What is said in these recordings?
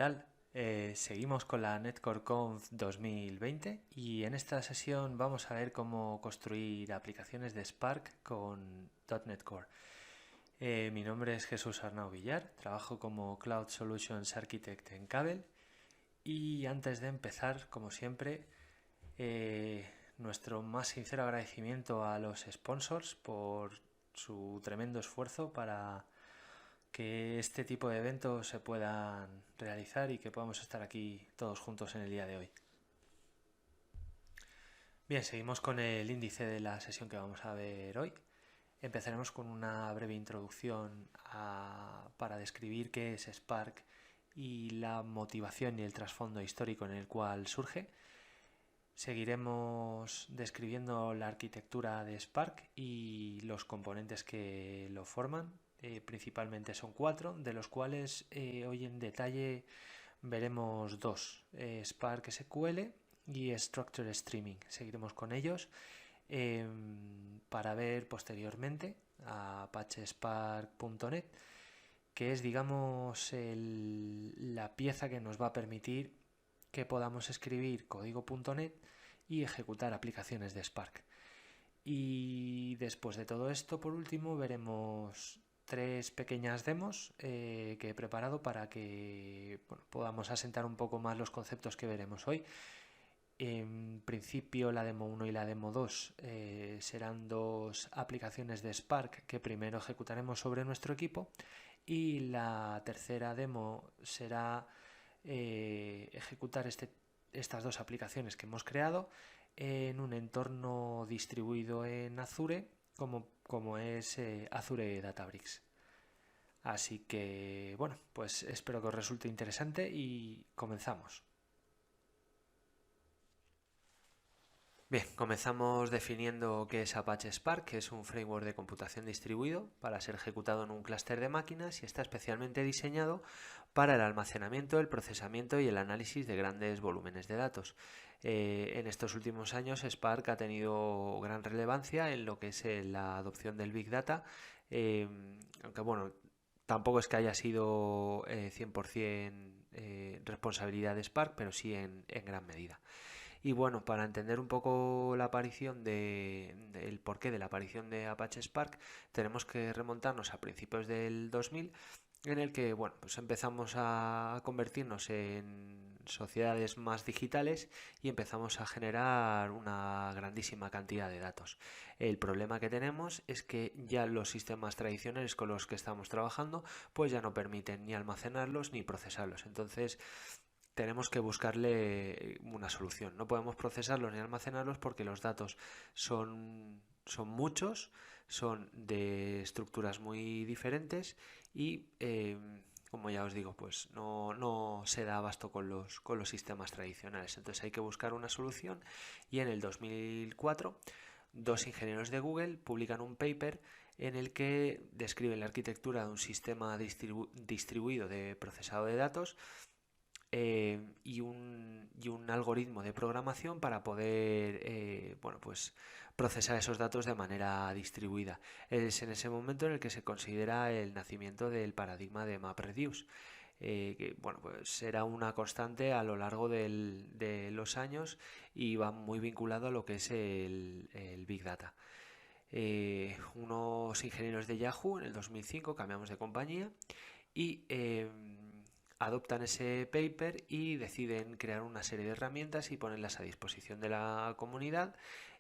tal? Seguimos con la Netcore Conf 2020 y en esta sesión vamos a ver cómo construir aplicaciones de Spark con .NET Core. Mi nombre es Jesús Arnau Villar, trabajo como Cloud Solutions Architect en Cabel y antes de empezar, como siempre, nuestro más sincero agradecimiento a los sponsors por su tremendo esfuerzo para que este tipo de eventos se puedan realizar y que podamos estar aquí todos juntos en el día de hoy. Bien, seguimos con el índice de la sesión que vamos a ver hoy. Empezaremos con una breve introducción para describir qué es Spark y la motivación y el trasfondo histórico en el cual surge. Seguiremos describiendo la arquitectura de Spark y los componentes que lo forman. Principalmente son 4, de los cuales hoy en detalle veremos 2, Spark SQL y Structured Streaming. Seguiremos con ellos para ver posteriormente a Apache Spark.net, que es, digamos, la pieza que nos va a permitir que podamos escribir código.net y ejecutar aplicaciones de Spark. Y después de todo esto, por último, veremos 3 pequeñas demos que he preparado para que podamos asentar un poco más los conceptos que veremos hoy. En principio, la demo 1 y la demo 2 serán 2 aplicaciones de Spark que primero ejecutaremos sobre nuestro equipo, y la tercera demo será ejecutar estas 2 aplicaciones que hemos creado en un entorno distribuido en Azure como es Azure Databricks. Así que bueno, pues espero que os resulte interesante y comenzamos. Bien, comenzamos definiendo qué es Apache Spark, que es un framework de computación distribuido para ser ejecutado en un clúster de máquinas y está especialmente diseñado para el almacenamiento, el procesamiento y el análisis de grandes volúmenes de datos. En estos últimos años Spark ha tenido gran relevancia en lo que es la adopción del Big Data, aunque bueno, tampoco es que haya sido 100% responsabilidad de Spark, pero sí en gran medida. Y bueno, para entender un poco la aparición el porqué de la aparición de Apache Spark, tenemos que remontarnos a principios del 2000, en el que bueno, pues empezamos a convertirnos en sociedades más digitales y empezamos a generar una grandísima cantidad de datos. El problema que tenemos es que ya los sistemas tradicionales con los que estamos trabajando pues ya no permiten ni almacenarlos ni procesarlos. Entonces tenemos que buscarle una solución. No podemos procesarlos ni almacenarlos porque los datos son muchos, son de estructuras muy diferentes y como ya os digo, pues no se da abasto con los sistemas tradicionales. Entonces hay que buscar una solución, y en el 2004 2 ingenieros de Google publican un paper en el que describen la arquitectura de un sistema distribuido de procesado de datos y un algoritmo de programación para poder pues procesar esos datos de manera distribuida. Es en ese momento en el que se considera el nacimiento del paradigma de MapReduce, que bueno, pues será una constante a lo largo de los años y va muy vinculado a lo que es el Big Data. Unos ingenieros de Yahoo en el 2005 cambiamos de compañía y adoptan ese paper y deciden crear una serie de herramientas y ponerlas a disposición de la comunidad,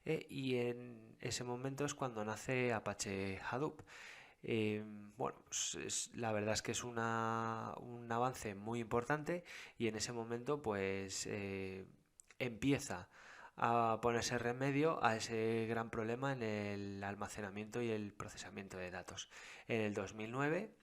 y en ese momento es cuando nace Apache Hadoop. Bueno, pues la verdad es que es un avance muy importante, y en ese momento pues empieza a ponerse remedio a ese gran problema en el almacenamiento y el procesamiento de datos. En el 2009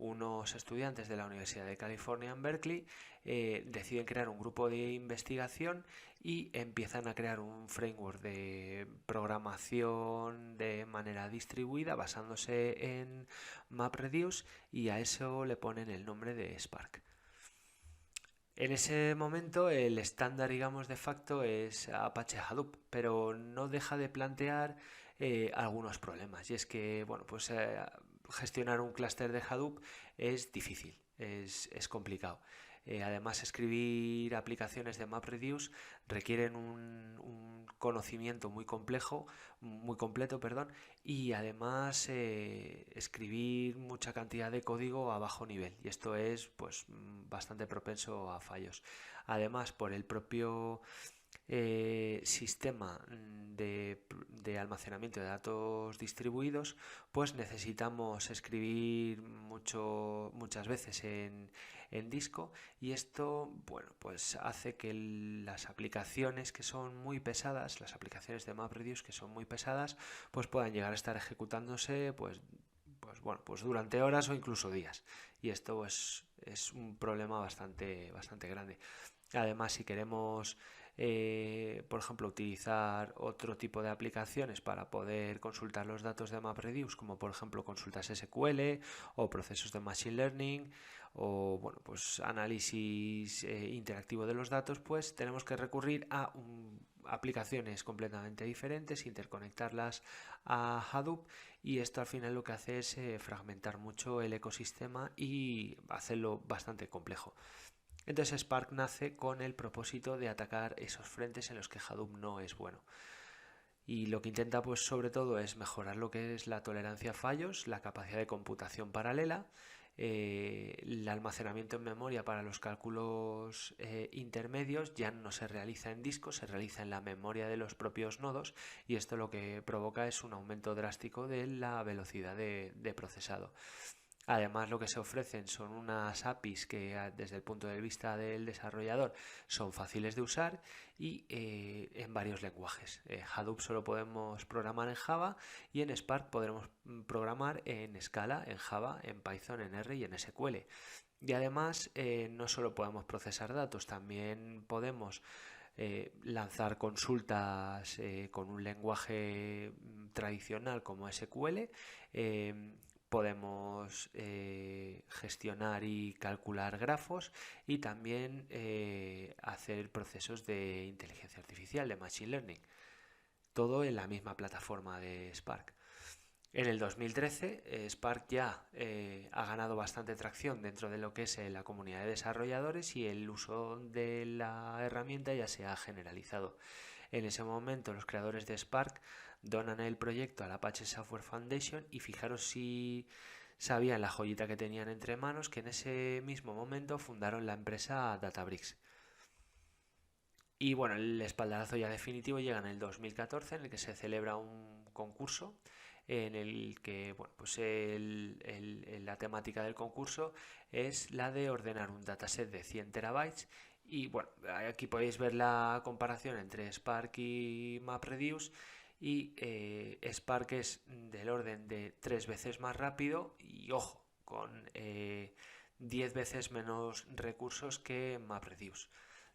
unos estudiantes de la Universidad de California en Berkeley deciden crear un grupo de investigación y empiezan a crear un framework de programación de manera distribuida basándose en MapReduce, y a eso le ponen el nombre de Spark. En ese momento el estándar, digamos, de facto es Apache Hadoop, pero no deja de plantear algunos problemas. Y es que, bueno, pues gestionar un clúster de Hadoop es difícil, es complicado. Además, escribir aplicaciones de MapReduce requieren un conocimiento muy complejo, muy completo, perdón, y además escribir mucha cantidad de código a bajo nivel, y esto es pues bastante propenso a fallos. Además, por el propio sistema de almacenamiento de datos distribuidos, pues necesitamos escribir muchas veces en disco, y esto, bueno, pues hace que las aplicaciones que son muy pesadas, las aplicaciones de MapReduce que son muy pesadas, pues puedan llegar a estar ejecutándose pues durante horas o incluso días, y esto es un problema bastante grande. Además, si queremos, por ejemplo, utilizar otro tipo de aplicaciones para poder consultar los datos de MapReduce, como por ejemplo consultas SQL o procesos de Machine Learning o bueno, pues análisis interactivo de los datos, pues tenemos que recurrir a aplicaciones completamente diferentes, interconectarlas a Hadoop, y esto al final lo que hace es fragmentar mucho el ecosistema y hacerlo bastante complejo. Entonces Spark nace con el propósito de atacar esos frentes en los que Hadoop no es bueno. Y lo que intenta pues sobre todo es mejorar lo que es la tolerancia a fallos, la capacidad de computación paralela, el almacenamiento en memoria para los cálculos intermedios ya no se realiza en disco, se realiza en la memoria de los propios nodos, y esto lo que provoca es un aumento drástico de la velocidad de procesado. Además, lo que se ofrecen son unas APIs que desde el punto de vista del desarrollador son fáciles de usar y en varios lenguajes. Hadoop solo podemos programar en Java, y en Spark podremos programar en Scala, en Java, en Python, en R y en SQL. Y además no solo podemos procesar datos, también podemos lanzar consultas con un lenguaje tradicional como SQL. Podemos gestionar y calcular grafos, y también hacer procesos de inteligencia artificial, de Machine Learning. Todo en la misma plataforma de Spark. En el 2013, Spark ya ha ganado bastante tracción dentro de lo que es la comunidad de desarrolladores, y el uso de la herramienta ya se ha generalizado. En ese momento, los creadores de Spark donan el proyecto a la Apache Software Foundation, y fijaros si sabían la joyita que tenían entre manos, que en ese mismo momento fundaron la empresa Databricks. Y bueno, el espaldarazo ya definitivo llega en el 2014, en el que se celebra un concurso en el que bueno, pues la temática del concurso es la de ordenar un dataset de 100 terabytes. Y bueno, aquí podéis ver la comparación entre Spark y MapReduce, y Spark es del orden de 3 veces más rápido y, ojo, con 10 veces menos recursos que MapReduce.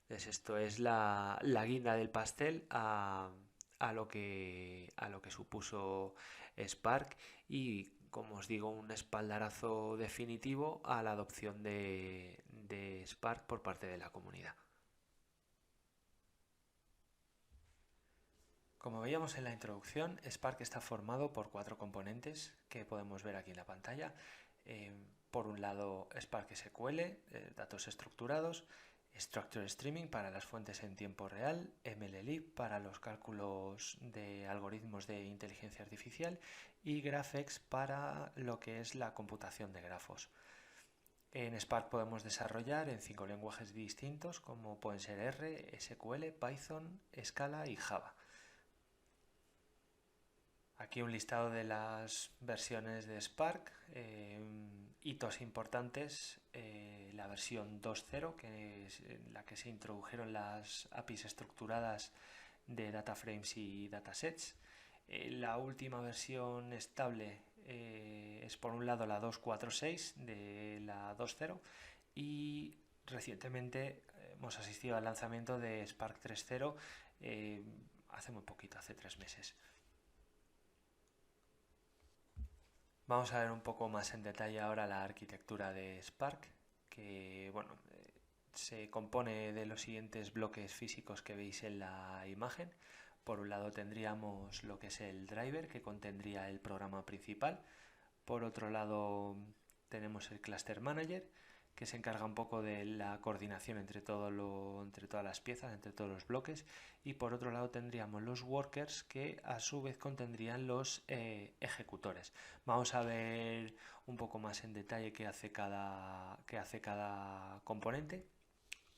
Entonces esto es la guinda del pastel a lo que supuso Spark, y como os digo, un espaldarazo definitivo a la adopción de Spark por parte de la comunidad. Como veíamos en la introducción, Spark está formado por 4 componentes que podemos ver aquí en la pantalla. Por un lado, Spark SQL, datos estructurados; Structure Streaming para las fuentes en tiempo real; MLlib para los cálculos de algoritmos de inteligencia artificial; y GraphX para lo que es la computación de grafos. En Spark podemos desarrollar en 5 lenguajes distintos, como pueden ser R, SQL, Python, Scala y Java. Aquí un listado de las versiones de Spark, hitos importantes: la versión 2.0, que es en la que se introdujeron las APIs estructuradas de DataFrames y datasets. La última versión estable es por un lado la 2.4.6 de la 2.0, y recientemente hemos asistido al lanzamiento de Spark 3.0 hace muy poquito, hace 3 meses. Vamos a ver un poco más en detalle ahora la arquitectura de Spark, que bueno, se compone de los siguientes bloques físicos que veis en la imagen. Por un lado tendríamos lo que es el driver, que contendría el programa principal. Por otro lado tenemos el cluster manager, que se encarga un poco de la coordinación entre entre todas las piezas, entre todos los bloques, y por otro lado tendríamos los workers, que a su vez contendrían los ejecutores. Vamos a ver un poco más en detalle qué hace cada componente.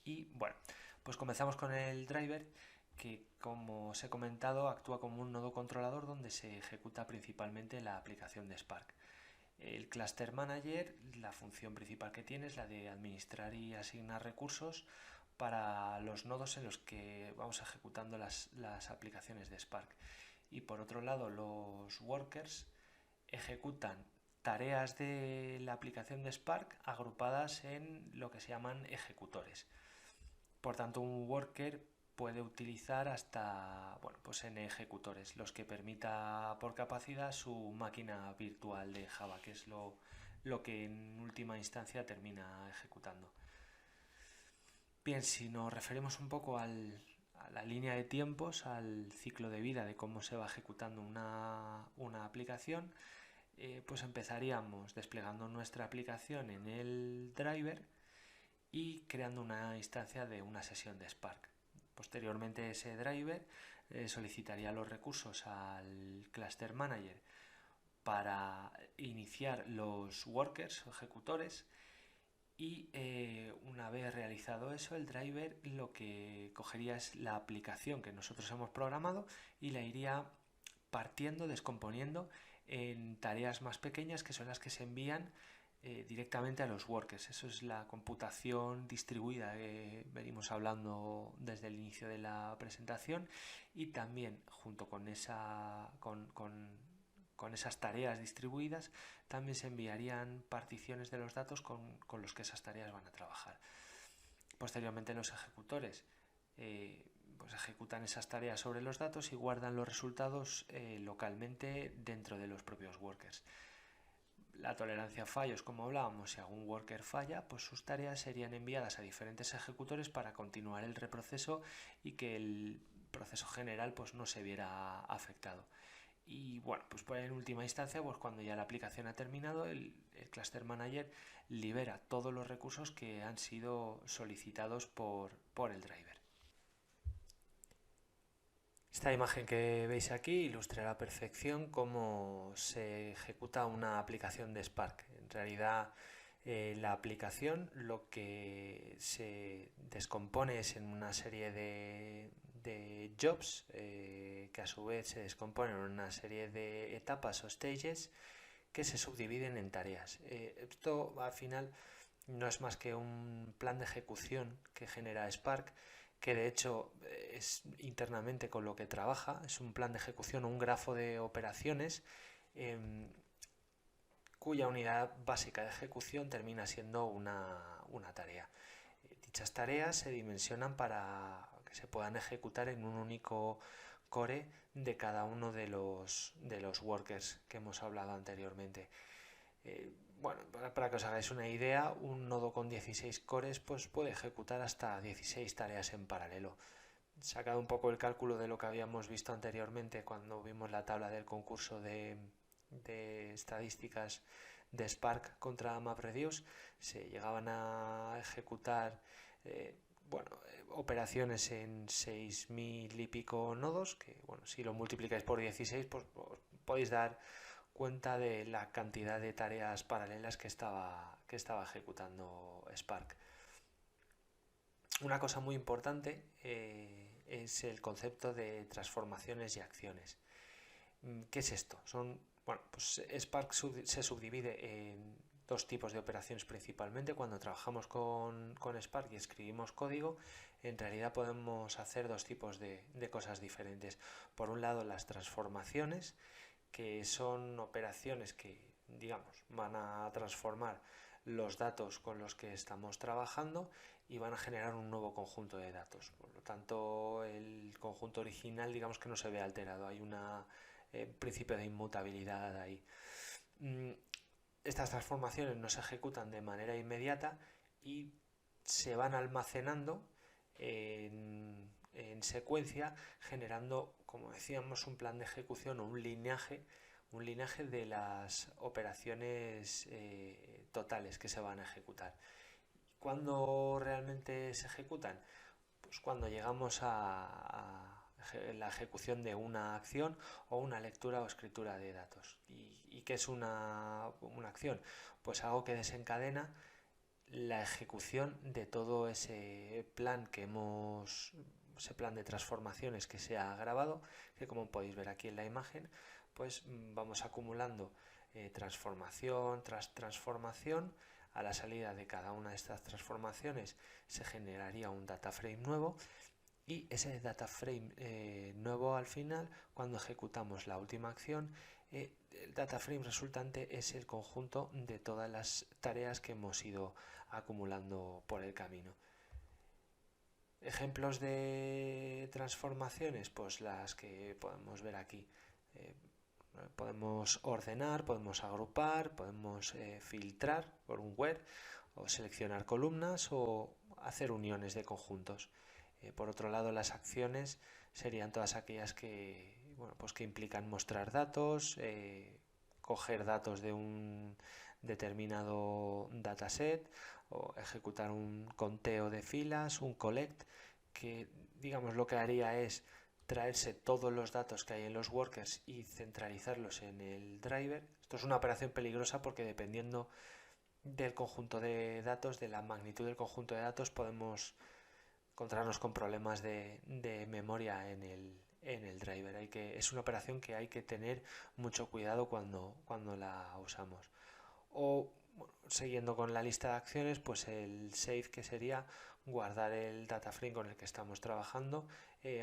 Y bueno, pues comenzamos con el driver, que como os he comentado actúa como un nodo controlador donde se ejecuta principalmente la aplicación de Spark. El Cluster Manager, la función principal que tiene es la de administrar y asignar recursos para los nodos en los que vamos ejecutando las aplicaciones de Spark. Y por otro lado, los workers ejecutan tareas de la aplicación de Spark agrupadas en lo que se llaman ejecutores. Por tanto, un worker puede utilizar hasta pues n ejecutores, los que permita por capacidad su máquina virtual de Java, que es lo que en última instancia termina ejecutando. Bien, si nos referimos un poco a la línea de tiempos, al ciclo de vida de cómo se va ejecutando una aplicación, pues empezaríamos desplegando nuestra aplicación en el driver y creando una instancia de una sesión de Spark. Posteriormente ese driver solicitaría los recursos al Cluster Manager para iniciar los workers o ejecutores, y una vez realizado eso, el driver lo que cogería es la aplicación que nosotros hemos programado y la iría partiendo, descomponiendo en tareas más pequeñas, que son las que se envían directamente a los workers. Eso es la computación distribuida que venimos hablando desde el inicio de la presentación, y también junto con esas tareas distribuidas también se enviarían particiones de los datos con los que esas tareas van a trabajar. Posteriormente los ejecutores pues ejecutan esas tareas sobre los datos y guardan los resultados localmente dentro de los propios workers. La tolerancia a fallos, como hablábamos, si algún worker falla, pues sus tareas serían enviadas a diferentes ejecutores para continuar el reproceso y que el proceso general pues no se viera afectado. Y bueno, pues en última instancia, pues cuando ya la aplicación ha terminado, el Cluster Manager libera todos los recursos que han sido solicitados por el driver. Esta imagen que veis aquí ilustra a la perfección cómo se ejecuta una aplicación de Spark. En realidad, la aplicación lo que se descompone es en una serie de jobs que a su vez se descomponen en una serie de etapas o stages que se subdividen en tareas. Esto al final no es más que un plan de ejecución que genera Spark, que de hecho es internamente con lo que trabaja. Es un plan de ejecución o un grafo de operaciones cuya unidad básica de ejecución termina siendo una tarea. Dichas tareas se dimensionan para que se puedan ejecutar en un único core de cada uno de los workers que hemos hablado anteriormente. Bueno, para que os hagáis una idea, un nodo con 16 cores pues puede ejecutar hasta 16 tareas en paralelo. Sacado un poco el cálculo de lo que habíamos visto anteriormente cuando vimos la tabla del concurso de estadísticas de Spark contra MapReduce, se llegaban a ejecutar operaciones en 6.000 y pico nodos, que bueno, si lo multiplicáis por 16 pues os podéis dar cuenta de la cantidad de tareas paralelas que estaba ejecutando Spark. Una cosa muy importante es el concepto de transformaciones y acciones. ¿Qué es esto? Pues Spark se subdivide en dos tipos de operaciones principalmente. Cuando trabajamos con Spark y escribimos código, en realidad podemos hacer dos tipos de cosas diferentes. Por un lado, las transformaciones, que son operaciones que, digamos, van a transformar los datos con los que estamos trabajando y van a generar un nuevo conjunto de datos. Por lo tanto, el conjunto original, digamos que no se ve alterado. Hay un principio de inmutabilidad ahí. Estas transformaciones no se ejecutan de manera inmediata y se van almacenando en secuencia, generando, como decíamos, un plan de ejecución o un lineaje de las operaciones totales que se van a ejecutar. ¿Cuándo realmente se ejecutan? Pues cuando llegamos a la ejecución de una acción o una lectura o escritura de datos. ¿Y qué es una acción? Pues algo que desencadena la ejecución de todo ese plan ese plan de transformaciones que se ha grabado, que como podéis ver aquí en la imagen, pues vamos acumulando transformación tras transformación. A la salida de cada una de estas transformaciones se generaría un data frame nuevo y ese data frame nuevo al final, cuando ejecutamos la última acción, el data frame resultante es el conjunto de todas las tareas que hemos ido acumulando por el camino. Ejemplos de transformaciones, pues las que podemos ver aquí. Podemos ordenar, podemos agrupar, podemos filtrar por un where o seleccionar columnas o hacer uniones de conjuntos. Por otro lado, las acciones serían todas aquellas pues que implican mostrar datos, coger datos de un determinado dataset o ejecutar un conteo de filas, un collect, que digamos lo que haría es traerse todos los datos que hay en los workers y centralizarlos en el driver. Esto es una operación peligrosa porque dependiendo del conjunto de datos, de la magnitud del conjunto de datos, podemos encontrarnos con problemas de memoria en el driver. Es una operación que hay que tener mucho cuidado cuando la usamos. O bueno, siguiendo con la lista de acciones, pues el save, que sería guardar el data frame con el que estamos trabajando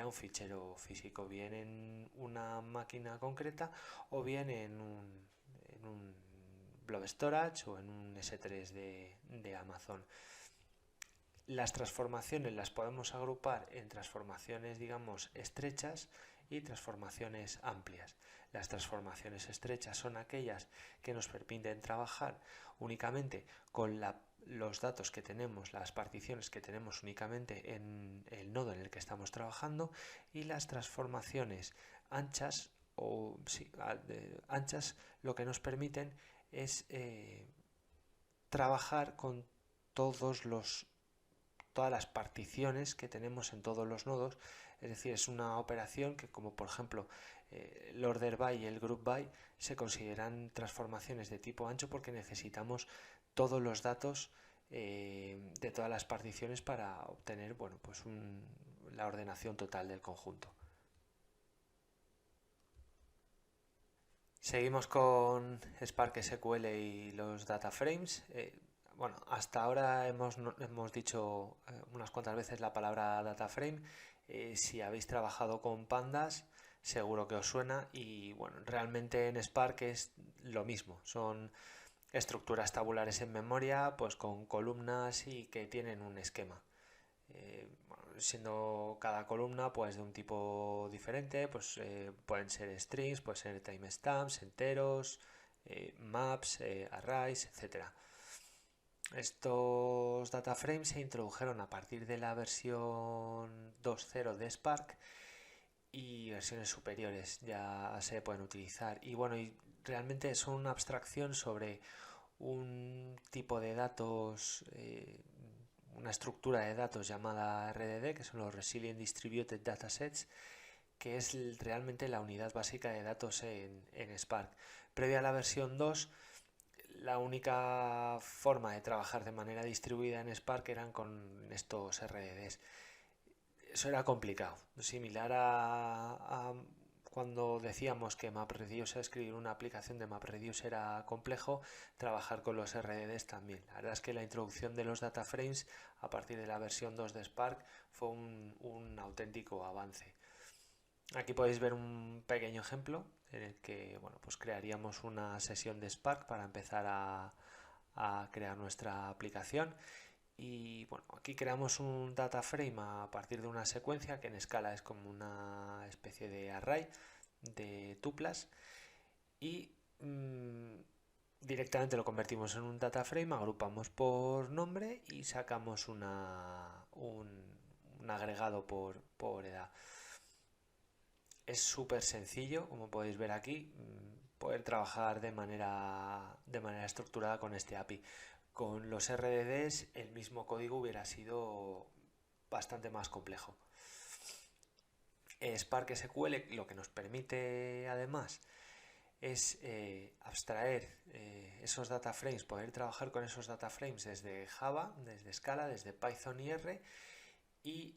a un fichero físico, bien en una máquina concreta o bien en un blob storage o en un S3 de Amazon. Las transformaciones las podemos agrupar en transformaciones, digamos, estrechas y transformaciones amplias. Las transformaciones estrechas son aquellas que nos permiten trabajar únicamente con los datos que tenemos, las particiones que tenemos únicamente en el nodo en el que estamos trabajando, y las transformaciones anchas anchas lo que nos permiten es trabajar con todas las particiones que tenemos en todos los nodos. Es decir, es una operación que, como por ejemplo el order by y el group by, se consideran transformaciones de tipo ancho porque necesitamos todos los datos de todas las particiones para obtener la ordenación total del conjunto. Seguimos con Spark SQL y los data frames. Bueno, hasta ahora hemos dicho unas cuantas veces la palabra data frame. Si habéis trabajado con pandas, seguro que os suena. Y bueno, realmente en Spark es lo mismo. Son estructuras tabulares en memoria, pues con columnas y que tienen un esquema. Siendo cada columna pues de un tipo diferente, pues pueden ser strings, pueden ser timestamps, enteros, maps, arrays, etcétera. Estos data frames se introdujeron a partir de la versión 2.0 de Spark y versiones superiores ya se pueden utilizar. Y bueno, y realmente son una abstracción sobre un tipo de datos, una estructura de datos llamada RDD, que son los Resilient Distributed Datasets, que es realmente la unidad básica de datos en Spark. Previa a la versión 2, la única forma de trabajar de manera distribuida en Spark eran con estos RDDs. Eso era complicado, similar a cuando decíamos que MapReduce, escribir una aplicación de MapReduce era complejo, trabajar con los RDDs también. La verdad es que la introducción de los data frames a partir de la versión 2 de Spark fue un auténtico avance. Aquí podéis ver un pequeño ejemplo en el que pues crearíamos una sesión de Spark para empezar a crear nuestra aplicación. Y bueno, aquí creamos un data frame a partir de una secuencia que en escala es como una especie de array de tuplas y directamente lo convertimos en un data frame, agrupamos por nombre y sacamos un agregado por edad. Es súper sencillo, como podéis ver aquí, poder trabajar de manera estructurada con este API. Con los RDDs el mismo código hubiera sido bastante más complejo. Spark SQL lo que nos permite además es abstraer esos data frames, poder trabajar con esos data frames desde Java, desde Scala, desde Python y R, y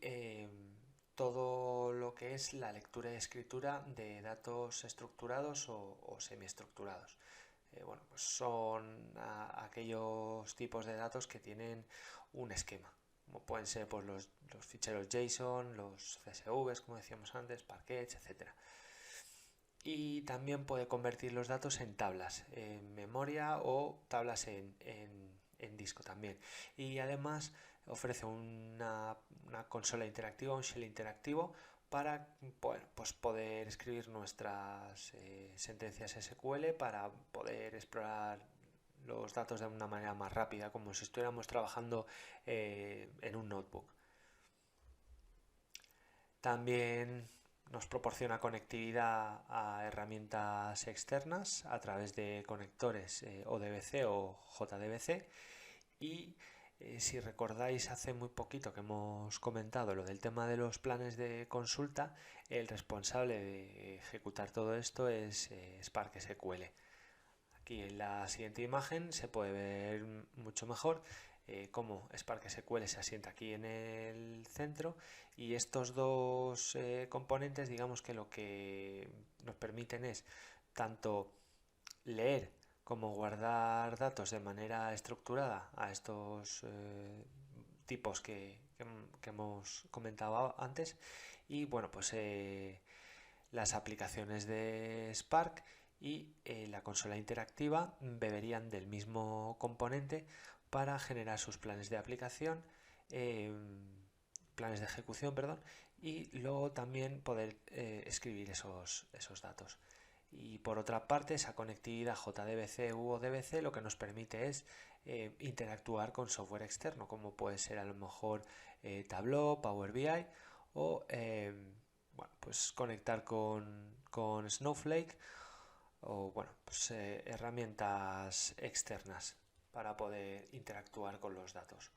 todo lo que es la lectura y escritura de datos estructurados o semiestructurados. Bueno, pues son aquellos tipos de datos que tienen un esquema, como pueden ser pues, los ficheros JSON, los CSVs, como decíamos antes, Parquets, etc. Y también puede convertir los datos en tablas, en memoria o tablas en disco también. Y además ofrece una consola interactiva, un shell interactivo para pues poder escribir nuestras sentencias SQL para poder explorar los datos de una manera más rápida, como si estuviéramos trabajando en un notebook. También nos proporciona conectividad a herramientas externas a través de conectores ODBC o JDBC y si recordáis hace muy poquito que hemos comentado lo del tema de los planes de consulta, el responsable de ejecutar todo esto es Spark SQL. Aquí en la siguiente imagen se puede ver mucho mejor cómo Spark SQL se asienta aquí en el centro y estos dos componentes, digamos que lo que nos permiten es tanto leer como guardar datos de manera estructurada a estos tipos que hemos comentado antes y bueno pues las aplicaciones de Spark y la consola interactiva beberían del mismo componente para generar sus planes de aplicación, planes de ejecución, perdón, y luego también poder escribir esos datos. Y por otra parte, esa conectividad JDBC u ODBC lo que nos permite es interactuar con software externo, como puede ser a lo mejor Tableau, Power BI o bueno, pues conectar con Snowflake o bueno, pues, herramientas externas para poder interactuar con los datos.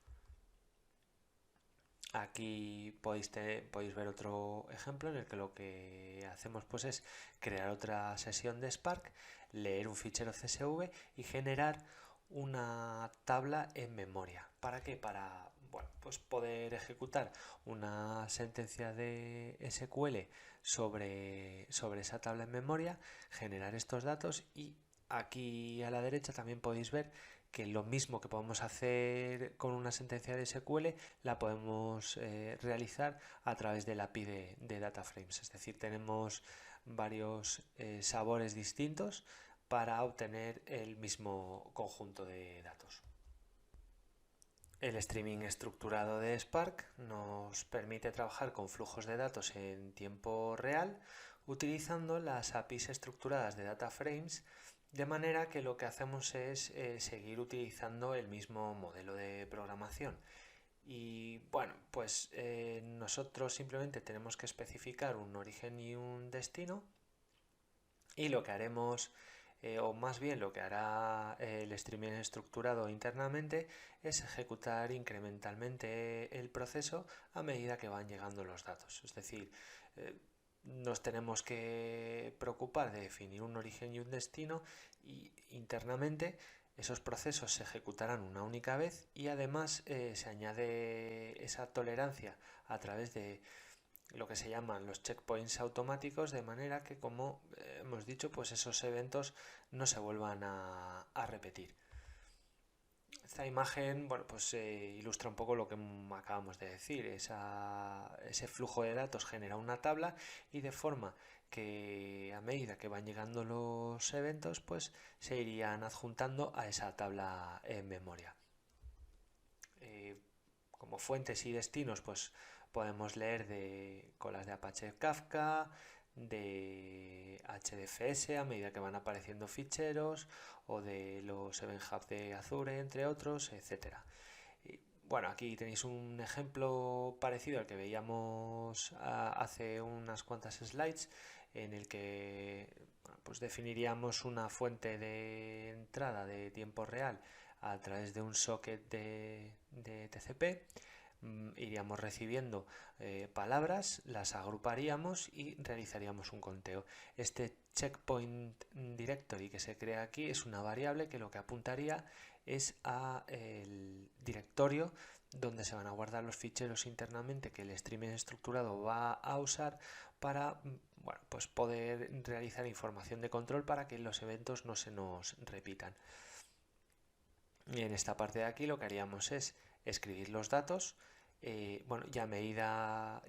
Aquí podéis ver otro ejemplo en el que lo que hacemos pues es crear otra sesión de Spark, leer un fichero CSV y generar una tabla en memoria. ¿Para qué? Para bueno, pues poder ejecutar una sentencia de SQL sobre esa tabla en memoria, generar estos datos y aquí a la derecha también podéis ver que lo mismo que podemos hacer con una sentencia de SQL la podemos realizar a través del API de Data Frames. Es decir, tenemos varios sabores distintos para obtener el mismo conjunto de datos. El streaming estructurado de Spark nos permite trabajar con flujos de datos en tiempo real utilizando las APIs estructuradas de Data Frames, de manera que lo que hacemos es seguir utilizando el mismo modelo de programación. Y bueno, pues nosotros simplemente tenemos que especificar un origen y un destino y lo que haremos o más bien lo que hará el streaming estructurado internamente es ejecutar incrementalmente el proceso a medida que van llegando los datos. Es decir, nos tenemos que preocupar de definir un origen y un destino y internamente esos procesos se ejecutarán una única vez y además se añade esa tolerancia a través de lo que se llaman los checkpoints automáticos, de manera que, como hemos dicho, pues esos eventos no se vuelvan a repetir. Esta imagen, bueno, pues ilustra un poco lo que acabamos de decir. Ese flujo de datos genera una tabla y de forma que a medida que van llegando los eventos, pues se irían adjuntando a esa tabla en memoria. Como fuentes y destinos, pues podemos leer de colas de Apache Kafka, de HDFS a medida que van apareciendo ficheros o de los Event Hub de Azure, entre otros, etcétera. Bueno, aquí tenéis un ejemplo parecido al que veíamos hace unas cuantas slides en el que pues definiríamos una fuente de entrada de tiempo real a través de un socket de TCP. Iríamos recibiendo palabras, las agruparíamos y realizaríamos un conteo. Este checkpoint directory que se crea aquí es una variable que lo que apuntaría es a el directorio donde se van a guardar los ficheros internamente que el streaming estructurado va a usar para pues poder realizar información de control para que los eventos no se nos repitan. Y en esta parte de aquí lo que haríamos es escribir los datos, y a medida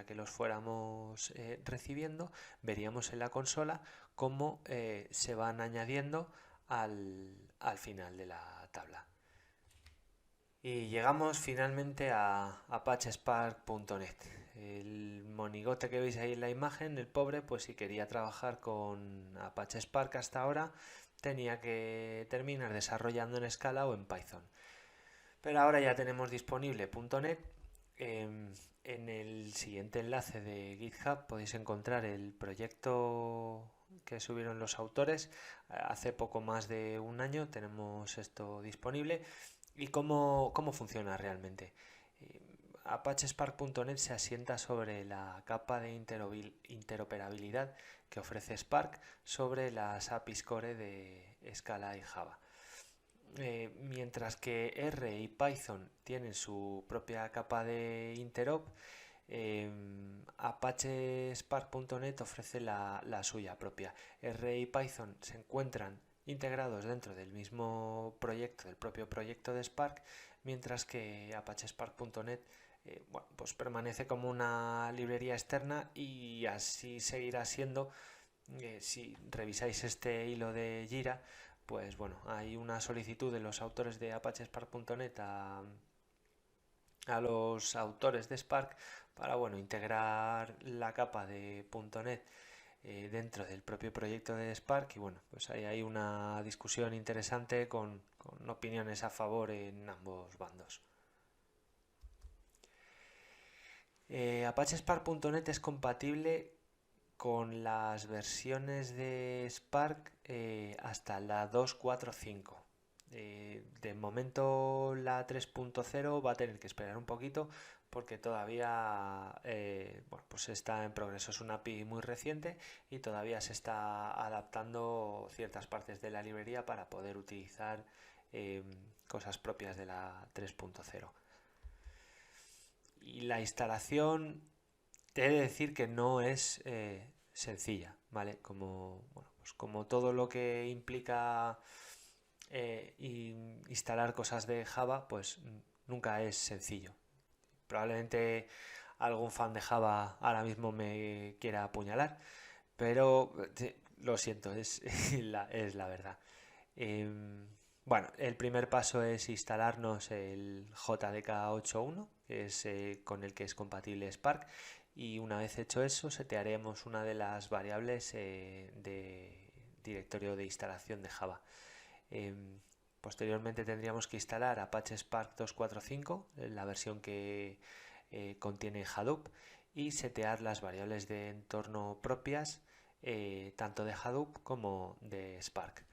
que los fuéramos recibiendo, veríamos en la consola cómo se van añadiendo al final de la tabla. Y llegamos finalmente a ApacheSpark.net. El monigote que veis ahí en la imagen, el pobre, pues si quería trabajar con Apache Spark hasta ahora, tenía que terminar desarrollando en Scala o en Python. Pero ahora ya tenemos disponible .NET. En el siguiente enlace de GitHub podéis encontrar el proyecto que subieron los autores. Hace poco más de un año tenemos esto disponible. ¿Y cómo funciona realmente? ApacheSpark.net se asienta sobre la capa de interoperabilidad que ofrece Spark sobre las APIs Core de Scala y Java. Mientras que R y Python tienen su propia capa de interop, ApacheSpark.net ofrece la suya propia. R y Python se encuentran integrados dentro del mismo proyecto, del propio proyecto de Spark, mientras que ApacheSpark.net pues permanece como una librería externa y así seguirá siendo. Si revisáis este hilo de Jira, pues hay una solicitud de los autores de ApacheSpark.net a los autores de Spark para integrar la capa de .NET dentro del propio proyecto de Spark, y pues ahí hay una discusión interesante con opiniones a favor en ambos bandos. ApacheSpark.net es compatible con las versiones de Spark hasta la 2.4.5. De momento la 3.0 va a tener que esperar un poquito porque todavía pues está en progreso. Es una API muy reciente y todavía se está adaptando ciertas partes de la librería para poder utilizar cosas propias de la 3.0. Y la instalación, te he de decir que no es sencilla, ¿vale? Como todo lo que implica instalar cosas de Java, pues nunca es sencillo. Probablemente algún fan de Java ahora mismo me quiera apuñalar, pero lo siento, es la verdad. El primer paso es instalarnos el JDK 8.1, que es con el que es compatible Spark, y una vez hecho eso setearemos una de las variables de directorio de instalación de Java. Posteriormente tendríamos que instalar Apache Spark 2.4.5, la versión que contiene Hadoop, y setear las variables de entorno propias tanto de Hadoop como de Spark.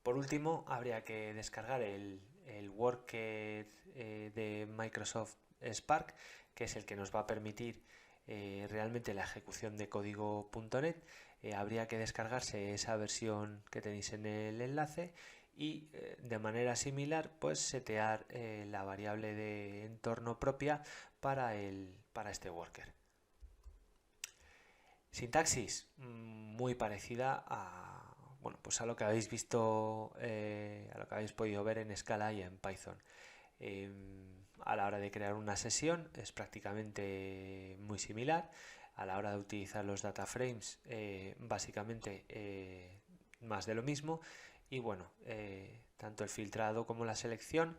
Por último, habría que descargar el WorkKit de Microsoft Spark, que es el que nos va a permitir realmente la ejecución de código .NET. Habría que descargarse esa versión que tenéis en el enlace y de manera similar pues setear la variable de entorno propia para este worker. Sintaxis muy parecida a lo que habéis visto, a lo que habéis podido ver en Scala y en Python. A la hora de crear una sesión es prácticamente muy similar. A la hora de utilizar los data frames, básicamente más de lo mismo. Y tanto el filtrado como la selección,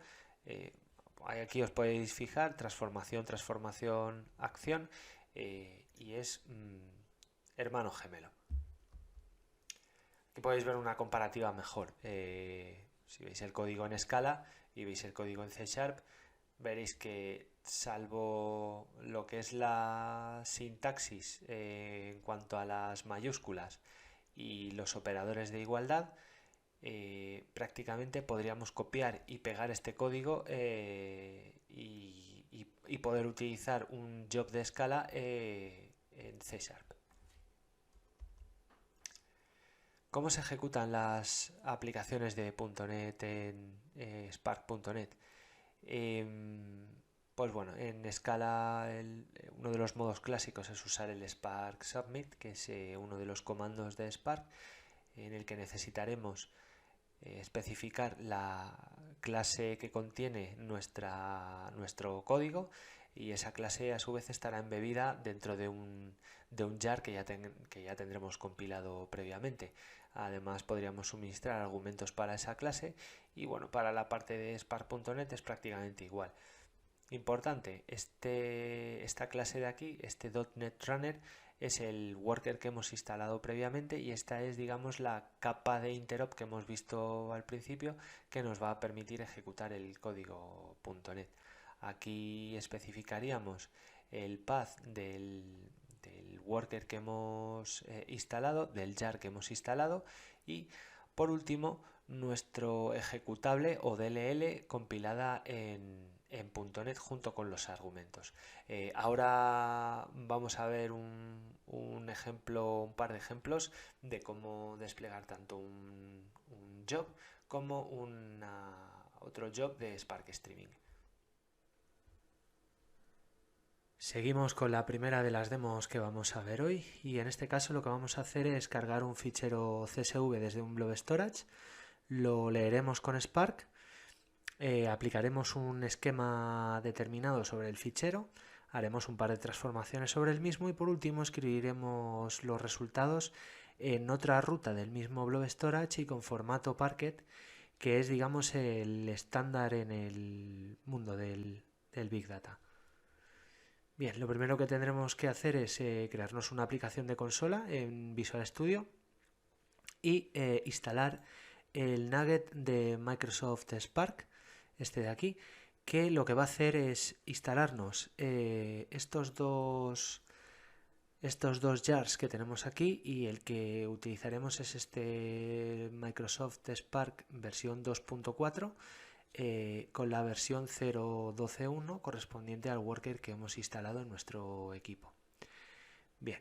aquí os podéis fijar, transformación, acción, y es hermano gemelo. Aquí podéis ver una comparativa mejor. Si veis el código en Scala y veis el código en C#, veréis que salvo lo que es la sintaxis en cuanto a las mayúsculas y los operadores de igualdad, prácticamente podríamos copiar y pegar este código y poder utilizar un job de escala en C#. ¿Cómo se ejecutan las aplicaciones de .NET en Spark.net? Pues bueno, en Scala uno de los modos clásicos es usar el Spark Submit, que es uno de los comandos de Spark, en el que necesitaremos especificar la clase que contiene nuestro código, y esa clase a su vez estará embebida dentro de un jar que ya tendremos compilado previamente. Además podríamos suministrar argumentos para esa clase, y bueno, para la parte de Spark.net es prácticamente igual. Importante, esta clase de aquí, este .NET Runner, es el worker que hemos instalado previamente, y esta es, digamos, la capa de interop que hemos visto al principio, que nos va a permitir ejecutar el código .NET. Aquí especificaríamos el path del worker que hemos instalado, del jar que hemos instalado, y por último nuestro ejecutable o DLL compilada en .NET junto con los argumentos. Ahora vamos a ver un par de ejemplos de cómo desplegar tanto un job como otro job de Spark Streaming. Seguimos con la primera de las demos que vamos a ver hoy, y en este caso lo que vamos a hacer es cargar un fichero CSV desde un Blob Storage, lo leeremos con Spark, aplicaremos un esquema determinado sobre el fichero, haremos un par de transformaciones sobre el mismo, y por último escribiremos los resultados en otra ruta del mismo Blob Storage y con formato Parquet, que es, digamos, el estándar en el mundo del Big Data. Bien, lo primero que tendremos que hacer es crearnos una aplicación de consola en Visual Studio y instalar el nugget de Microsoft Spark, este de aquí, que lo que va a hacer es instalarnos estos dos jars que tenemos aquí, y el que utilizaremos es este Microsoft Spark versión 2.4, con la versión 0.12.1 correspondiente al worker que hemos instalado en nuestro equipo. Bien,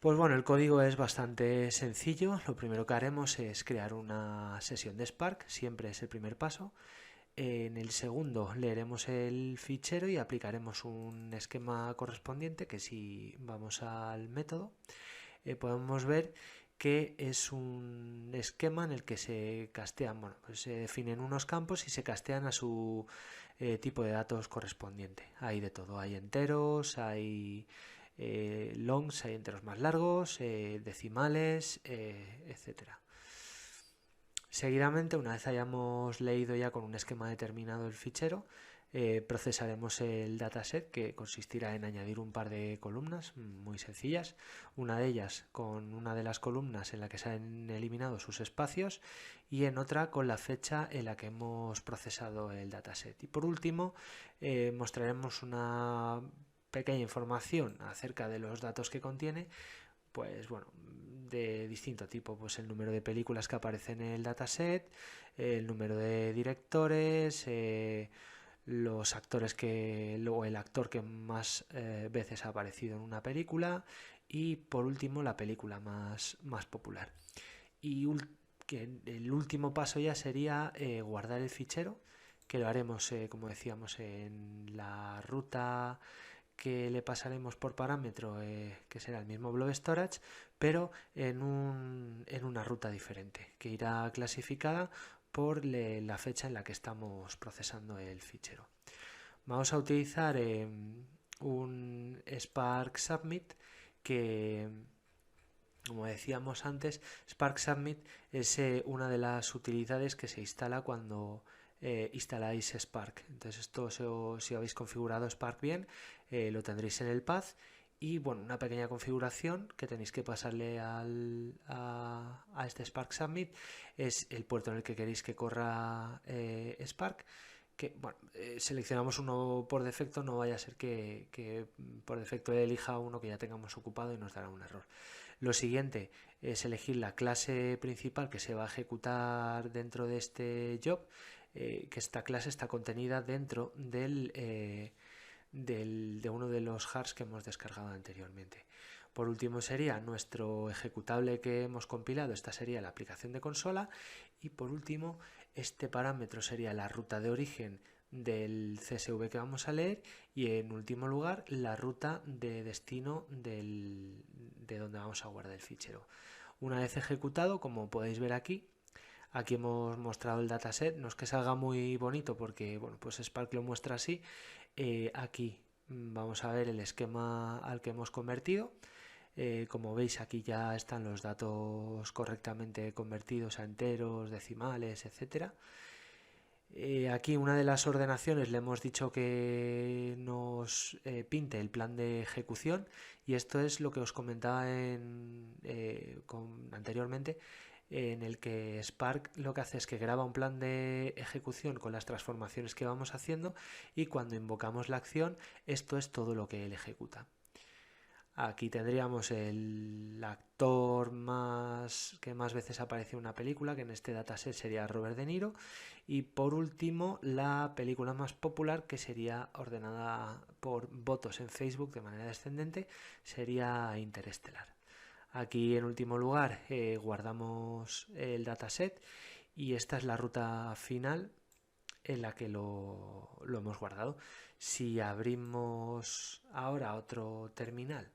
pues bueno, el código es bastante sencillo. Lo primero que haremos es crear una sesión de Spark, siempre es el primer paso. En el segundo leeremos el fichero y aplicaremos un esquema correspondiente, que si vamos al método podemos ver que es un esquema en el que se castean, pues se definen unos campos y se castean a su tipo de datos correspondiente. Hay de todo, hay enteros, hay longs, hay enteros más largos, decimales, etcétera. Seguidamente, una vez hayamos leído ya con un esquema determinado el fichero, procesaremos el dataset, que consistirá en añadir un par de columnas muy sencillas, una de ellas con una de las columnas en la que se han eliminado sus espacios, y en otra con la fecha en la que hemos procesado el dataset. Y por último mostraremos una pequeña información acerca de los datos que contiene, pues bueno, de distinto tipo, pues el número de películas que aparecen en el dataset, el número de directores, los actores o el actor que más veces ha aparecido en una película, y por último la película más popular. Y el último paso ya sería guardar el fichero, que lo haremos, como decíamos, en la ruta que le pasaremos por parámetro, que será el mismo Blob Storage, pero en una ruta diferente, que irá clasificada por la fecha en la que estamos procesando el fichero. Vamos a utilizar un Spark Submit, que, como decíamos antes, Spark Submit es una de las utilidades que se instala cuando instaláis Spark. Entonces esto, si habéis configurado Spark bien, lo tendréis en el path, y bueno, una pequeña configuración que tenéis que pasarle a este Spark Submit es el puerto en el que queréis que corra Spark, que bueno, seleccionamos uno por defecto, no vaya a ser que por defecto elija uno que ya tengamos ocupado y nos dará un error. Lo siguiente es elegir la clase principal que se va a ejecutar dentro de este job, que esta clase está contenida dentro de uno de los jars que hemos descargado anteriormente. Por último sería nuestro ejecutable que hemos compilado, esta sería la aplicación de consola, y por último este parámetro sería la ruta de origen del CSV que vamos a leer, y en último lugar la ruta de destino de donde vamos a guardar el fichero. Una vez ejecutado, como podéis ver aquí hemos mostrado el dataset. No es que salga muy bonito porque bueno, pues Spark lo muestra así. Aquí vamos a ver el esquema al que hemos convertido. Como veis, aquí ya están los datos correctamente convertidos a enteros, decimales, etcétera. Aquí una de las ordenaciones le hemos dicho que nos pinte el plan de ejecución, y esto es lo que os comentaba anteriormente, en el que Spark lo que hace es que graba un plan de ejecución con las transformaciones que vamos haciendo, y cuando invocamos la acción, esto es todo lo que él ejecuta. Aquí tendríamos el actor que más veces aparece en una película, que en este dataset sería Robert De Niro, y por último la película más popular, que sería ordenada por votos en Facebook de manera descendente, sería Interestelar. Aquí en último lugar guardamos el dataset, y esta es la ruta final en la que lo hemos guardado. Si abrimos ahora otro terminal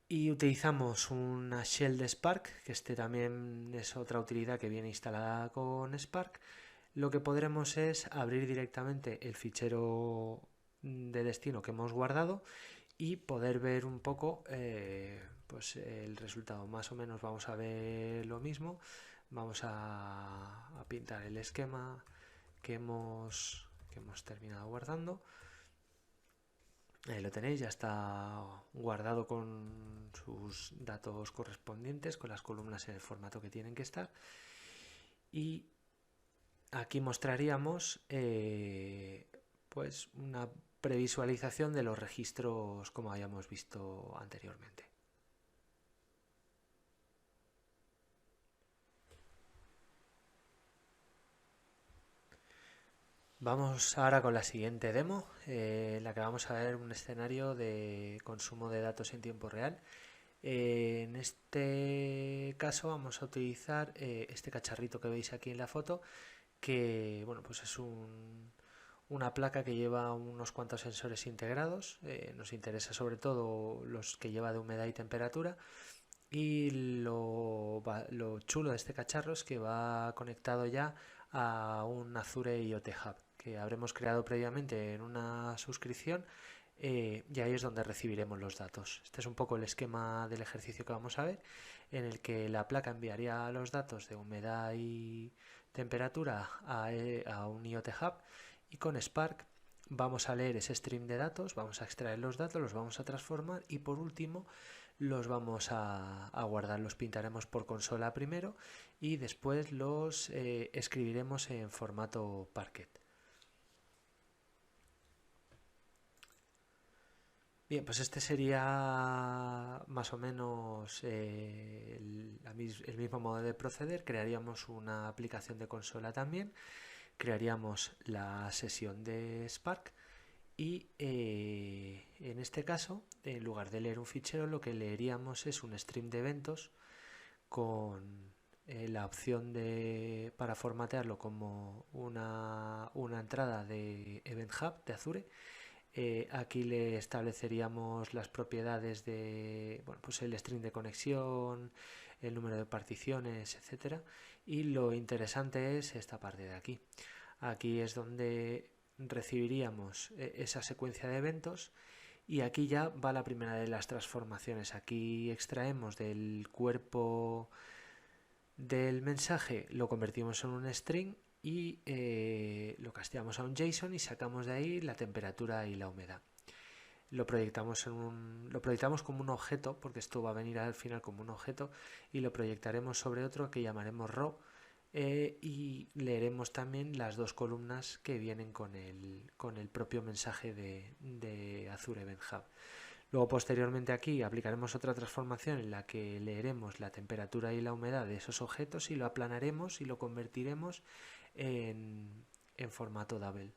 y utilizamos una shell de Spark, que este también es otra utilidad que viene instalada con Spark, lo que podremos es abrir directamente el fichero de destino que hemos guardado y poder ver un poco pues el resultado. Más o menos vamos a ver lo mismo. Vamos a pintar el esquema que hemos terminado guardando. Ahí lo tenéis, ya está guardado con sus datos correspondientes, con las columnas en el formato que tienen que estar. Y aquí mostraríamos pues una previsualización de los registros como habíamos visto anteriormente. Vamos ahora con la siguiente demo, en la que vamos a ver un escenario de consumo de datos en tiempo real. En este caso vamos a utilizar este cacharrito que veis aquí en la foto, que bueno, pues es una placa que lleva unos cuantos sensores integrados. Nos interesa sobre todo los que lleva de humedad y temperatura, y lo chulo de este cacharro es que va conectado ya a un Azure IoT Hub que habremos creado previamente en una suscripción, y ahí es donde recibiremos los datos. Este es un poco el esquema del ejercicio que vamos a ver, en el que la placa enviaría los datos de humedad y temperatura a un IoT Hub, y con Spark vamos a leer ese stream de datos, vamos a extraer los datos, los vamos a transformar y por último los vamos a guardar. Los pintaremos por consola primero y después los escribiremos en formato Parquet. Bien, pues este sería más o menos el mismo modo de proceder. Crearíamos una aplicación de consola también, crearíamos la sesión de Spark y en este caso, en lugar de leer un fichero, lo que leeríamos es un stream de eventos con la opción para formatearlo como una entrada de Event Hub de Azure. Aquí le estableceríamos las propiedades de, bueno, pues el string de conexión, el número de particiones, etcétera. Y lo interesante es esta parte de aquí. Aquí es donde recibiríamos esa secuencia de eventos, y aquí ya va la primera de las transformaciones. Aquí extraemos del cuerpo del mensaje, lo convertimos en un string y lo casteamos a un JSON y sacamos de ahí la temperatura y la humedad. Lo proyectamos como un objeto, porque esto va a venir al final como un objeto, y lo proyectaremos sobre otro que llamaremos raw, y leeremos también las dos columnas que vienen con el propio mensaje de Azure Event Hub. Luego posteriormente aquí aplicaremos otra transformación en la que leeremos la temperatura y la humedad de esos objetos y lo aplanaremos y lo convertiremos en formato Double.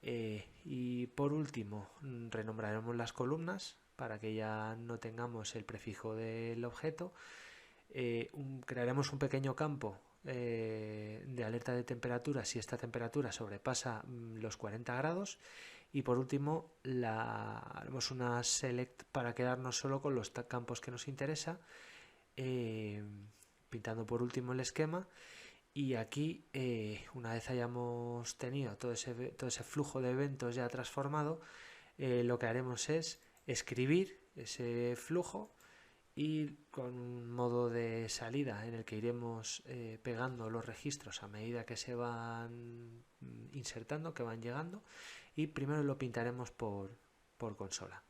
Y por último, renombraremos las columnas para que ya no tengamos el prefijo del objeto. Crearemos un pequeño campo de alerta de temperatura si esta temperatura sobrepasa los 40 grados. Y por último, haremos una select para quedarnos solo con los campos que nos interesa, pintando por último el esquema. Y aquí, una vez hayamos tenido todo ese flujo de eventos ya transformado, lo que haremos es escribir ese flujo y con un modo de salida en el que iremos pegando los registros a medida que se van insertando, que van llegando, y primero lo pintaremos por consola.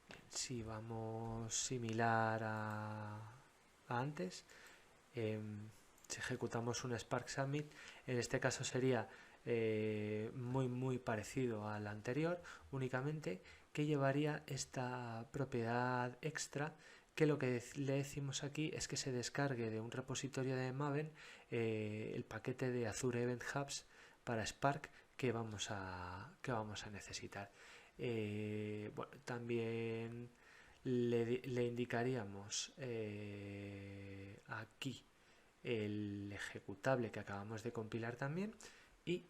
Bien, si vamos similar a antes, si ejecutamos un Spark Summit, en este caso sería muy parecido al anterior, únicamente que llevaría esta propiedad extra, que lo que le decimos aquí es que se descargue de un repositorio de Maven el paquete de Azure Event Hubs para Spark que vamos a necesitar. Bueno, también le indicaríamos aquí el ejecutable que acabamos de compilar también, y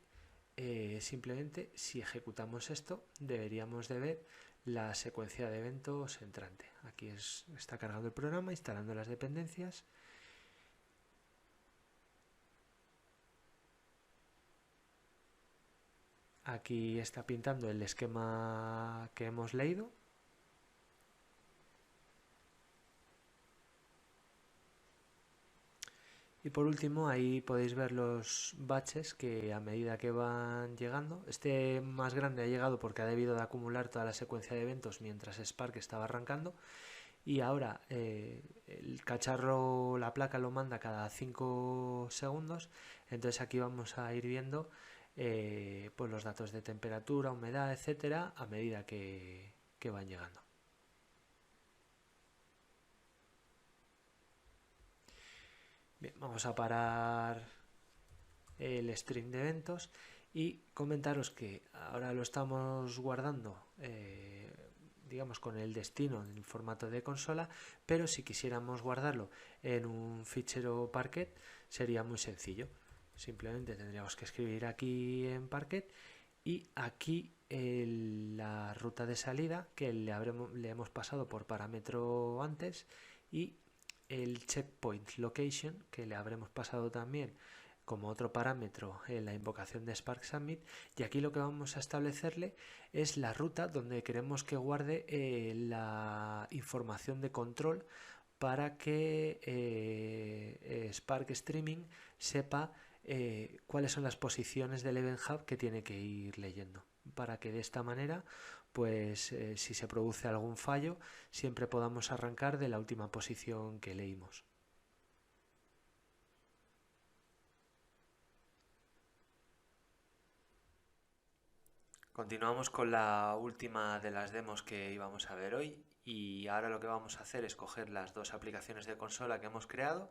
simplemente si ejecutamos esto deberíamos de ver la secuencia de eventos entrante. Aquí está cargando el programa, instalando las dependencias. Aquí está pintando el esquema que hemos leído. Y por último, ahí podéis ver los batches que a medida que van llegando, este más grande ha llegado porque ha debido de acumular toda la secuencia de eventos mientras Spark estaba arrancando, y ahora el cacharro, la placa lo manda cada 5 segundos, entonces aquí vamos a ir viendo pues los datos de temperatura, humedad, etcétera, a medida que van llegando. Bien, vamos a parar el stream de eventos y comentaros que ahora lo estamos guardando digamos con el destino en formato de consola, pero si quisiéramos guardarlo en un fichero Parquet sería muy sencillo. Simplemente tendríamos que escribir aquí en Parquet y aquí la ruta de salida que le hemos pasado por parámetro antes, y el checkpoint location que le habremos pasado también como otro parámetro en la invocación de Spark Summit, y aquí lo que vamos a establecerle es la ruta donde queremos que guarde la información de control para que Spark Streaming sepa cuáles son las posiciones del Event Hub que tiene que ir leyendo, para que de esta manera pues si se produce algún fallo siempre podamos arrancar de la última posición que leímos. Continuamos con la última de las demos que íbamos a ver hoy, y ahora lo que vamos a hacer es coger las dos aplicaciones de consola que hemos creado,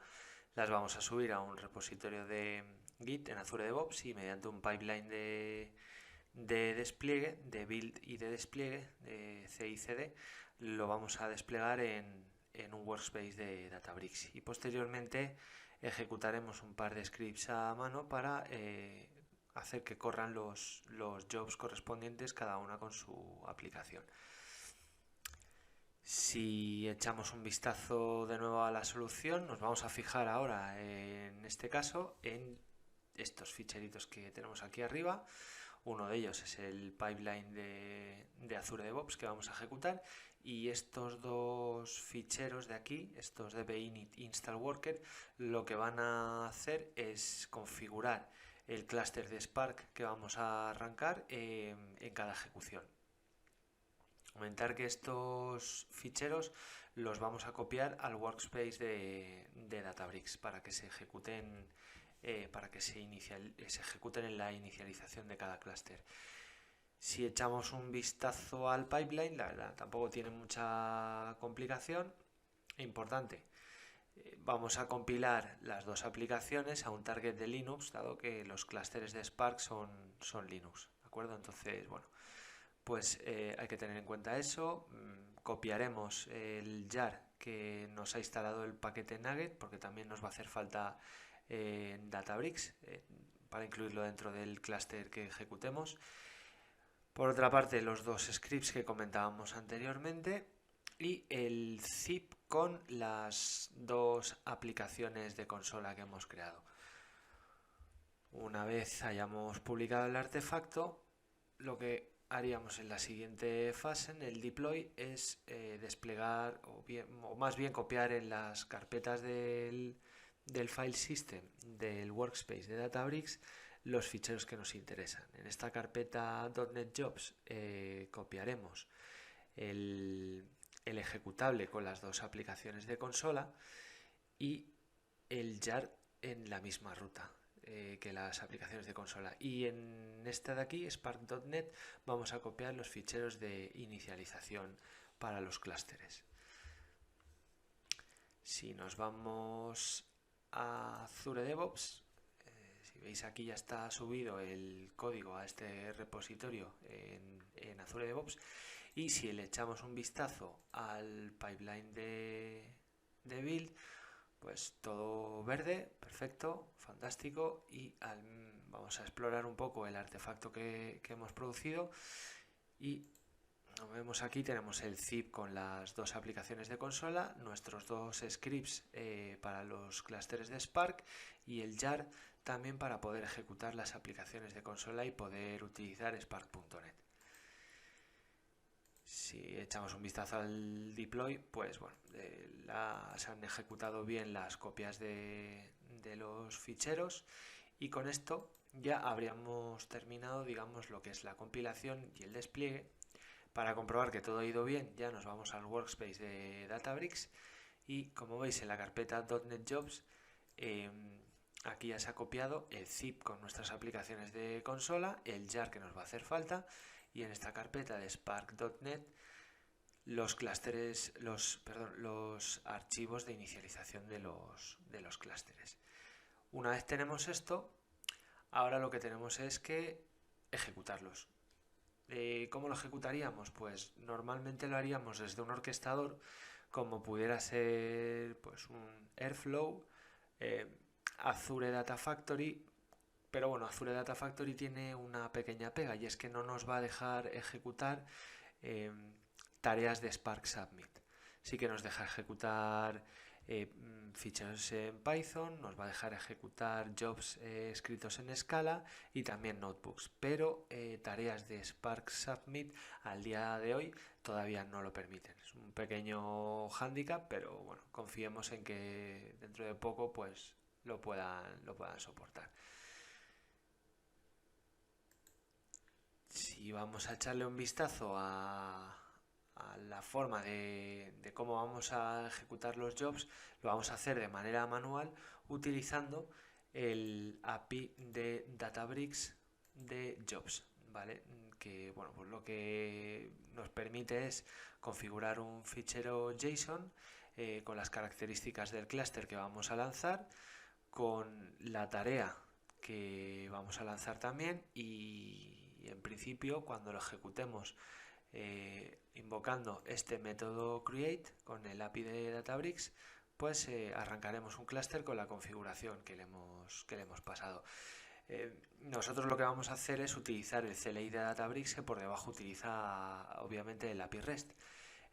las vamos a subir a un repositorio de Git en Azure DevOps, y mediante un pipeline de despliegue, de build y de despliegue, de CI/CD, lo vamos a desplegar en un workspace de Databricks, y posteriormente ejecutaremos un par de scripts a mano para hacer que corran los jobs correspondientes, cada una con su aplicación. Si echamos un vistazo de nuevo a la solución, nos vamos a fijar ahora en este caso en estos ficheritos que tenemos aquí arriba. Uno de ellos es el pipeline de Azure DevOps que vamos a ejecutar, y estos dos ficheros de aquí, estos dbinit install worker, lo que van a hacer es configurar el clúster de Spark que vamos a arrancar en cada ejecución. Comentar que estos ficheros los vamos a copiar al workspace de Databricks para que se ejecuten, se ejecuten en la inicialización de cada clúster. Si echamos un vistazo al pipeline, la verdad tampoco tiene mucha complicación. Importante, vamos a compilar las dos aplicaciones a un target de Linux, dado que los clústeres de Spark son Linux, ¿de acuerdo? Entonces, bueno, pues hay que tener en cuenta eso. Copiaremos el jar que nos ha instalado el paquete Nugget, porque también nos va a hacer falta en Databricks para incluirlo dentro del clúster que ejecutemos. Por otra parte, los dos scripts que comentábamos anteriormente y el zip con las dos aplicaciones de consola que hemos creado. Una vez hayamos publicado el artefacto, lo que haríamos en la siguiente fase, en el deploy, es desplegar o más bien copiar en las carpetas del file system del workspace de Databricks los ficheros que nos interesan. En esta carpeta .NET Jobs copiaremos el ejecutable con las dos aplicaciones de consola y el jar en la misma ruta que las aplicaciones de consola. Y en esta de aquí, Spark.net, vamos a copiar los ficheros de inicialización para los clústeres. Si nos vamos a Azure DevOps, si veis aquí ya está subido el código a este repositorio en Azure DevOps, y si le echamos un vistazo al pipeline de build, pues todo verde, perfecto, fantástico, y vamos a explorar un poco el artefacto que hemos producido y como vemos aquí tenemos el zip con las dos aplicaciones de consola, nuestros dos scripts para los clústeres de Spark y el jar también para poder ejecutar las aplicaciones de consola y poder utilizar Spark.net. Si echamos un vistazo al deploy, pues bueno, se han ejecutado bien las copias de los ficheros y con esto ya habríamos terminado, digamos, lo que es la compilación y el despliegue. Para comprobar que todo ha ido bien, ya nos vamos al workspace de Databricks y como veis en la carpeta .NET Jobs, aquí ya se ha copiado el zip con nuestras aplicaciones de consola, el jar que nos va a hacer falta, y en esta carpeta de Spark.net los clústeres, los archivos de inicialización de los clústeres. Una vez tenemos esto, ahora lo que tenemos es que ejecutarlos. ¿Cómo lo ejecutaríamos? Pues normalmente lo haríamos desde un orquestador, como pudiera ser pues un Airflow, Azure Data Factory. Pero bueno, Azure Data Factory tiene una pequeña pega y es que no nos va a dejar ejecutar tareas de Spark Submit. Sí que nos deja ejecutar ficheros en Python, nos va a dejar ejecutar jobs escritos en Scala y también notebooks, pero tareas de Spark Submit al día de hoy todavía no lo permiten. Es un pequeño hándicap, pero bueno, confiemos en que dentro de poco pues lo puedan soportar. Si vamos a echarle un vistazo a la forma de cómo vamos a ejecutar los jobs, lo vamos a hacer de manera manual utilizando el API de Databricks de jobs, ¿vale? Que bueno, pues lo que nos permite es configurar un fichero JSON con las características del clúster que vamos a lanzar, con la tarea que vamos a lanzar también y en principio cuando lo ejecutemos invocando este método create con el API de Databricks, pues arrancaremos un clúster con la configuración que le hemos pasado. Nosotros lo que vamos a hacer es utilizar el CLI de Databricks, que por debajo utiliza obviamente el API REST.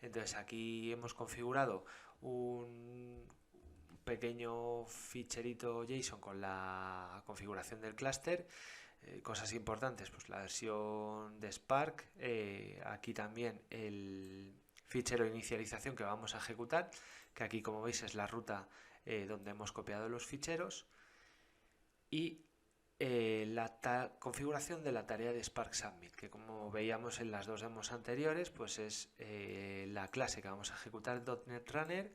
Entonces aquí hemos configurado un pequeño ficherito JSON con la configuración del clúster. Cosas importantes, pues la versión de Spark, aquí también el fichero de inicialización que vamos a ejecutar, que aquí como veis es la ruta donde hemos copiado los ficheros, y configuración de la tarea de Spark Submit, que como veíamos en las dos demos anteriores, pues es la clase que vamos a ejecutar .NET Runner,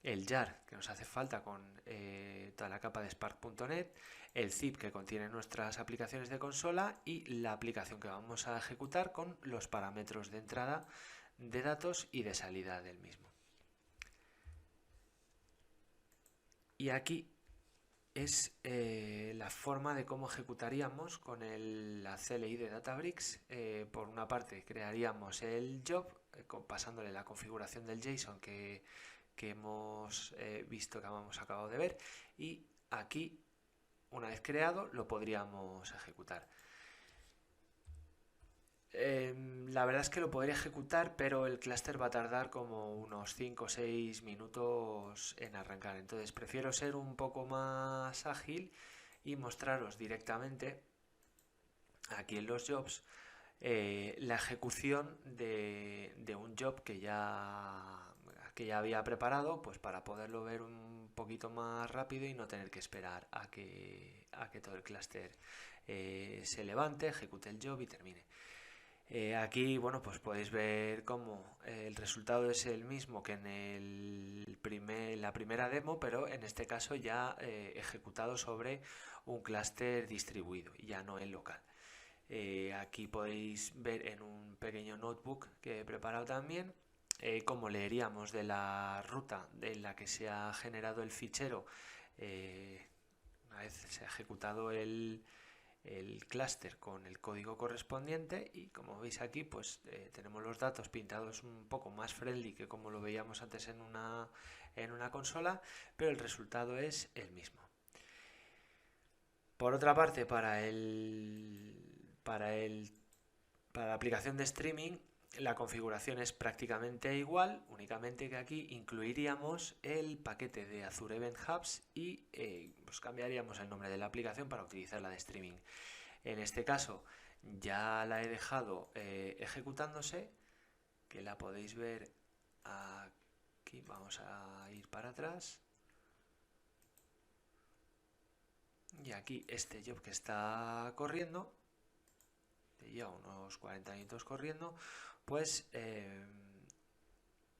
el jar que nos hace falta con toda la capa de Spark.net, el zip que contiene nuestras aplicaciones de consola y la aplicación que vamos a ejecutar con los parámetros de entrada de datos y de salida del mismo. Y aquí es la forma de cómo ejecutaríamos con la CLI de Databricks. Por una parte crearíamos el job pasándole la configuración del JSON que hemos visto, que hemos acabado de ver, y aquí, una vez creado, lo podríamos ejecutar. La verdad es que lo podría ejecutar, pero el clúster va a tardar como unos 5 o 6 minutos en arrancar. Entonces prefiero ser un poco más ágil y mostraros directamente aquí en los jobs la ejecución de un job que ya había preparado, pues para poderlo ver un poquito más rápido y no tener que esperar a que todo el clúster se levante, ejecute el job y termine. Aquí, bueno, pues podéis ver cómo el resultado es el mismo que en la primera demo, pero en este caso ya ejecutado sobre un clúster distribuido, ya no en local. Aquí podéis ver en un pequeño notebook que he preparado también cómo leeríamos de la ruta en la que se ha generado el fichero una vez se ha ejecutado el clúster con el código correspondiente, y como veis aquí pues tenemos los datos pintados un poco más friendly que como lo veíamos antes en una consola, pero el resultado es el mismo. Por otra parte, para la aplicación de streaming la configuración es prácticamente igual, únicamente que aquí incluiríamos el paquete de Azure Event Hubs y pues cambiaríamos el nombre de la aplicación para utilizar la de streaming. En este caso ya la he dejado ejecutándose, que la podéis ver aquí. Vamos a ir para atrás. Y aquí este job que está corriendo, ya unos 40 minutos corriendo, pues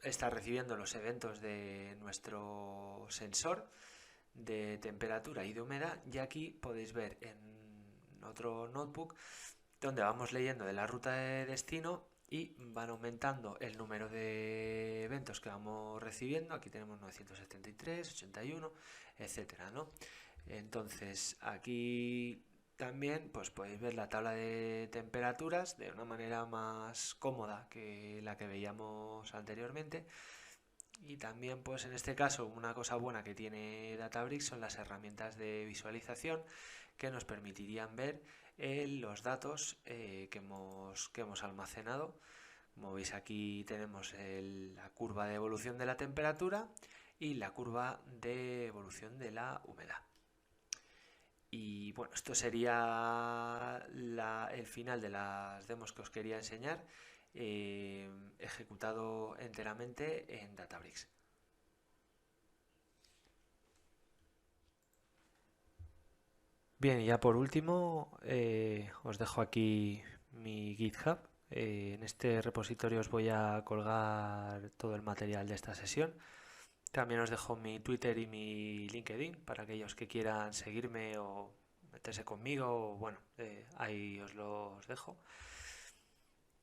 está recibiendo los eventos de nuestro sensor de temperatura y de humedad, y aquí podéis ver en otro notebook donde vamos leyendo de la ruta de destino y van aumentando el número de eventos que vamos recibiendo. Aquí tenemos 973, 81, etcétera, ¿no? Entonces aquí también pues podéis ver la tabla de temperaturas de una manera más cómoda que la que veíamos anteriormente. Y también pues en este caso una cosa buena que tiene Databricks son las herramientas de visualización que nos permitirían ver los datos que hemos almacenado. Como veis aquí tenemos la curva de evolución de la temperatura y la curva de evolución de la humedad. Y bueno, esto sería el final de las demos que os quería enseñar, ejecutado enteramente en Databricks. Bien, y ya por último os dejo aquí mi GitHub. En este repositorio os voy a colgar todo el material de esta sesión. También os dejo mi Twitter y mi LinkedIn para aquellos que quieran seguirme o meterse conmigo. Bueno, ahí os los dejo.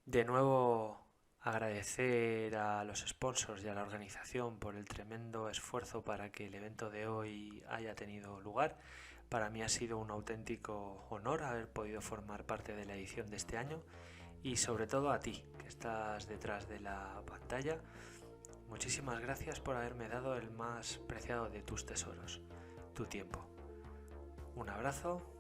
De nuevo, agradecer a los sponsors y a la organización por el tremendo esfuerzo para que el evento de hoy haya tenido lugar. Para mí ha sido un auténtico honor haber podido formar parte de la edición de este año, y sobre todo a ti, que estás detrás de la pantalla. Muchísimas gracias por haberme dado el más preciado de tus tesoros, tu tiempo. Un abrazo